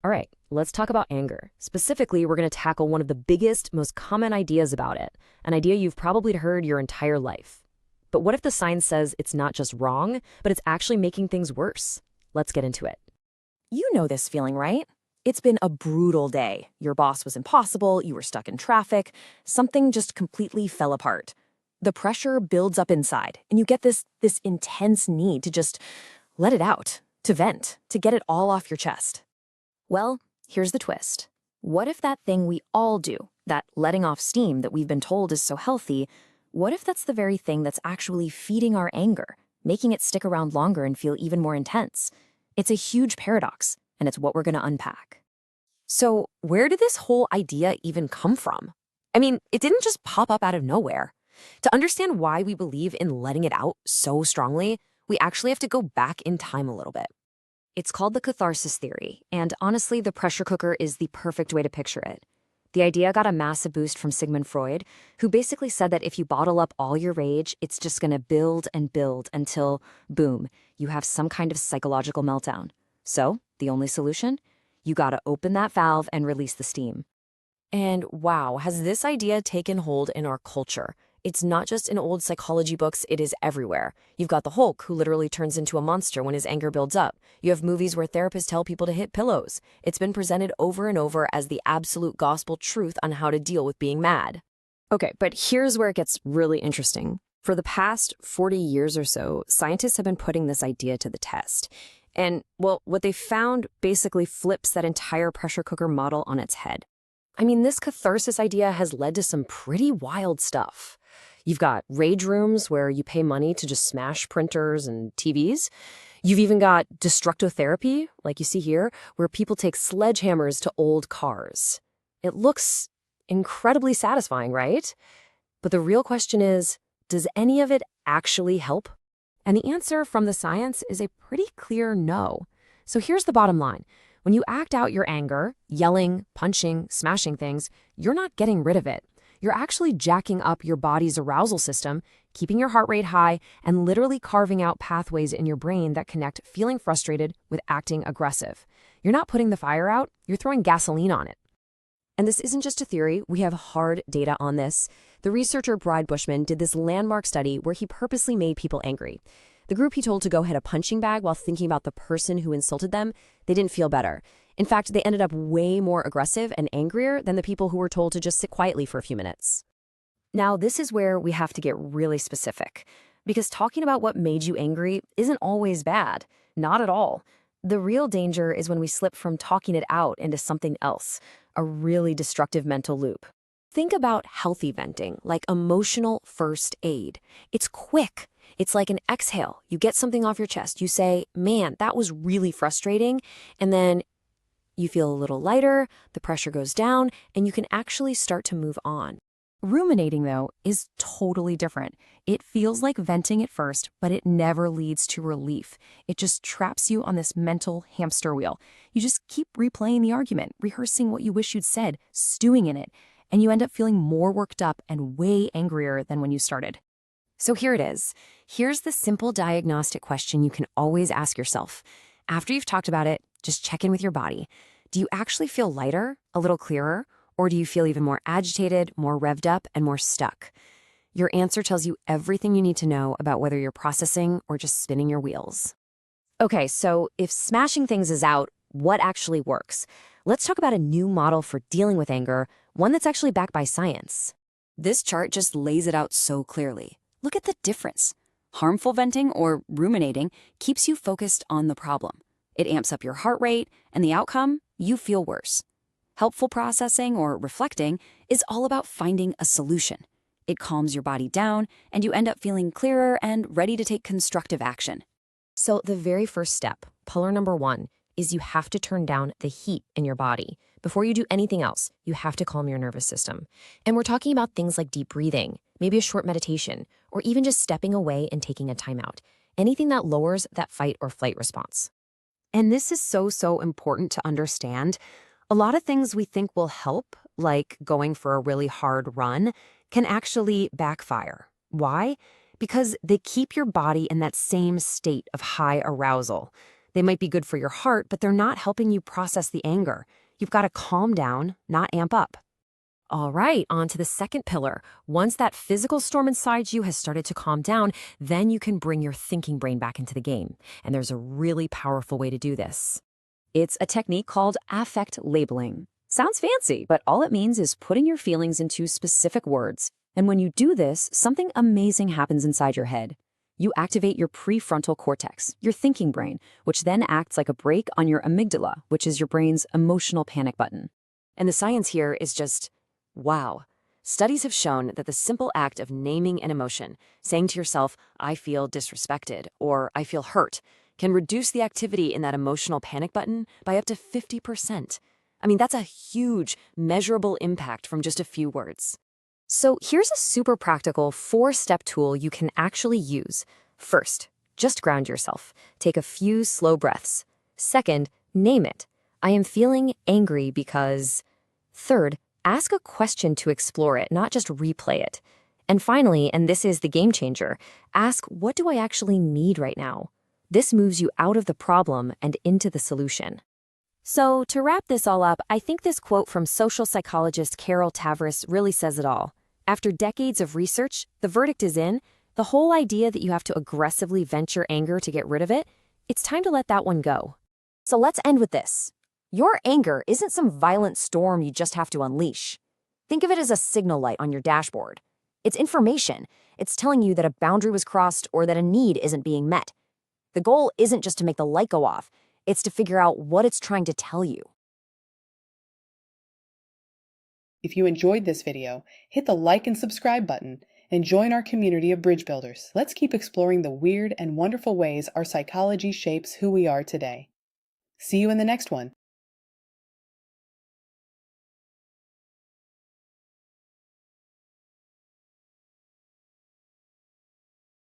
All right, let's talk about anger. Specifically, we're going to tackle one of the biggest, most common ideas about it, an idea you've probably heard your entire life. But what if the science says it's not just wrong, but it's actually making things worse? Let's get into it. You know this feeling, right? It's been a brutal day. Your boss was impossible, you were stuck in traffic, something just completely fell apart. The pressure builds up inside, and you get this intense need to just let it out, to vent, to get it all off your chest. Well, here's the twist. What if that thing we all do, that letting off steam that we've been told is so healthy, what if that's the very thing that's actually feeding our anger, making it stick around longer and feel even more intense? It's a huge paradox, and it's what we're going to unpack. So, where did this whole idea even come from? I mean, it didn't just pop up out of nowhere. To understand why we believe in letting it out so strongly, we actually have to go back in time a little bit. It's called the catharsis theory, and honestly, the pressure cooker is the perfect way to picture it. The idea got a massive boost from Sigmund Freud, who basically said that if you bottle up all your rage, it's just going to build and build until, boom, you have some kind of psychological meltdown. So, the only solution? You gotta open that valve and release the steam. And wow, has this idea taken hold in our culture? It's not just in old psychology books, it is everywhere. You've got the Hulk, who literally turns into a monster when his anger builds up. You have movies where therapists tell people to hit pillows. It's been presented over and over as the absolute gospel truth on how to deal with being mad. Okay, but here's where it gets really interesting. For the past 40 years or so, scientists have been putting this idea to the test. And, well, what they found basically flips that entire pressure cooker model on its head. I mean, this catharsis idea has led to some pretty wild stuff. You've got rage rooms where you pay money to just smash printers and TVs. You've even got destructotherapy, like you see here, where people take sledgehammers to old cars. It looks incredibly satisfying, right? But the real question is, does any of it actually help? And the answer from the science is a pretty clear no. So here's the bottom line. When you act out your anger, yelling, punching, smashing things, you're not getting rid of it. You're actually jacking up your body's arousal system, keeping your heart rate high, and literally carving out pathways in your brain that connect feeling frustrated with acting aggressive. You're not putting the fire out, you're throwing gasoline on it. And this isn't just a theory, we have hard data on this. The researcher Bride Bushman did this landmark study where he purposely made people angry. The group he told to go hit a punching bag while thinking about the person who insulted them, they didn't feel better. In fact, they ended up way more aggressive and angrier than the people who were told to just sit quietly for a few minutes. Now, this is where we have to get really specific, because talking about what made you angry isn't always bad. Not at all. The real danger is when we slip from talking it out into something else, a really destructive mental loop. Think about healthy venting, like emotional first aid. It's quick. It's like an exhale. You get something off your chest. You say, man, that was really frustrating. And then you feel a little lighter, the pressure goes down, and you can actually start to move on. Ruminating, though, is totally different. It feels like venting at first, but it never leads to relief. It just traps you on this mental hamster wheel. You just keep replaying the argument, rehearsing what you wish you'd said, stewing in it, and you end up feeling more worked up and way angrier than when you started. So here it is. Here's the simple diagnostic question you can always ask yourself. After you've talked about it, just check in with your body. Do you actually feel lighter, a little clearer, or do you feel even more agitated, more revved up, and more stuck? Your answer tells you everything you need to know about whether you're processing or just spinning your wheels. Okay, so if smashing things is out, what actually works? Let's talk about a new model for dealing with anger, one that's actually backed by science. This chart just lays it out so clearly. Look at the difference. Harmful venting, or ruminating, keeps you focused on the problem. It amps up your heart rate, and the outcome? You feel worse. Helpful processing, or reflecting, is all about finding a solution. It calms your body down, and you end up feeling clearer and ready to take constructive action. So the very first step, pillar number 1, is you have to turn down the heat in your body. Before you do anything else, you have to calm your nervous system. And we're talking about things like deep breathing, maybe a short meditation, or even just stepping away and taking a timeout. Anything that lowers that fight or flight response. And this is so important to understand. A lot of things we think will help, like going for a really hard run, can actually backfire. Why? Because they keep your body in that same state of high arousal. They might be good for your heart, but they're not helping you process the anger. You've got to calm down, not amp up. All right, on to the second pillar. Once that physical storm inside you has started to calm down, then you can bring your thinking brain back into the game. And there's a really powerful way to do this. It's a technique called affect labeling. Sounds fancy, but all it means is putting your feelings into specific words. And when you do this, something amazing happens inside your head. You activate your prefrontal cortex, your thinking brain, which then acts like a brake on your amygdala, which is your brain's emotional panic button. And the science here is just wow. Studies have shown that the simple act of naming an emotion, saying to yourself, I feel disrespected, or I feel hurt, can reduce the activity in that emotional panic button by up to 50%. I mean, that's a huge, measurable impact from just a few words. So here's a super practical 4-step tool you can actually use. First, just ground yourself. Take a few slow breaths. Second, name it. I am feeling angry because... Third, ask a question to explore it, not just replay it. And finally, and this is the game changer, ask, what do I actually need right now? This moves you out of the problem and into the solution. So to wrap this all up, I think this quote from social psychologist Carol Tavris really says it all. After decades of research, the verdict is in. The whole idea that you have to aggressively vent your anger to get rid of it, it's time to let that one go. So let's end with this. Your anger isn't some violent storm you just have to unleash. Think of it as a signal light on your dashboard. It's information. It's telling you that a boundary was crossed or that a need isn't being met. The goal isn't just to make the light go off. It's to figure out what it's trying to tell you. If you enjoyed this video, hit the like and subscribe button and join our community of bridge builders. Let's keep exploring the weird and wonderful ways our psychology shapes who we are today. See you in the next one.